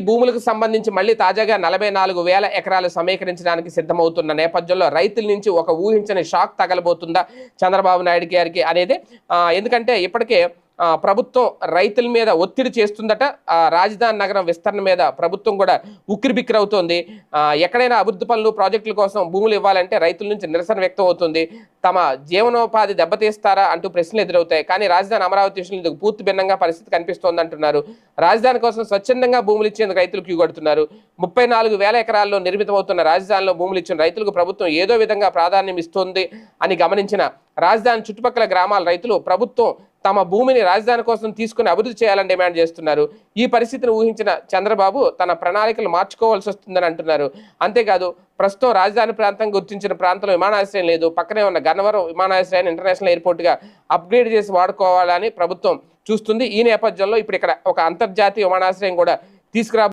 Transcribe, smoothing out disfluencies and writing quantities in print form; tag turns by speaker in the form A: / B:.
A: భూములకు సంబంధించి మళ్ళీ తాజాగా 44,000 ఎకరాలు సమీకరించడానికి సిద్ధమవుతున్న నేపథ్యంలో రైతుల నుంచి ఒక ఊహించని షాక్ తగలబోతుందా చంద్రబాబు నాయుడు గారికి అనేది. ఎందుకంటే ఇప్పటికే ప్రభుత్వం రైతుల మీద ఒత్తిడి చేస్తుందట. రాజధాని నగరం విస్తరణ మీద ప్రభుత్వం కూడా ఉక్కిరిబిక్కిరవుతోంది. ఎక్కడైనా అభివృద్ధి పనులు ప్రాజెక్టుల కోసం భూములు ఇవ్వాలంటే రైతుల నుంచి నిరసన వ్యక్తం అవుతుంది. తమ జీవనోపాధి దెబ్బతీస్తారా అంటూ ప్రశ్నలు ఎదురవుతాయి. కానీ రాజధాని అమరావతి విషయంలో ఇందుకు పూర్తి భిన్నంగా పరిస్థితి కనిపిస్తోంది అంటున్నారు. రాజధాని కోసం స్వచ్ఛందంగా భూములు ఇచ్చేందుకు రైతులు క్యూ కడుతున్నారు. 34,000 ఎకరాల్లో నిర్మితమవుతున్న రాజధానిలో భూములు ఇచ్చిన రైతులకు ప్రభుత్వం ఏదో విధంగా ప్రాధాన్యం ఇస్తోంది అని గమనించిన రాజధాని చుట్టుపక్కల గ్రామాల రైతులు ప్రభుత్వం తమ భూమిని రాజధాని కోసం తీసుకుని అభివృద్ధి చేయాలని డిమాండ్ చేస్తున్నారు. ఈ పరిస్థితిని ఊహించిన చంద్రబాబు తన ప్రణాళికలు మార్చుకోవాల్సి వస్తుందని అంటున్నారు. అంతేకాదు ప్రస్తుతం రాజధాని ప్రాంతం గుర్తించిన ప్రాంతంలో విమానాశ్రయం లేదు. పక్కనే ఉన్న గన్నవరం విమానాశ్రయాన్ని ఇంటర్నేషనల్ ఎయిర్పోర్ట్గా అప్గ్రేడ్ చేసి వాడుకోవాలని ప్రభుత్వం చూస్తుంది. ఈ నేపథ్యంలో ఇప్పుడు ఇక్కడ ఒక అంతర్జాతీయ విమానాశ్రయం కూడా తీసుకురా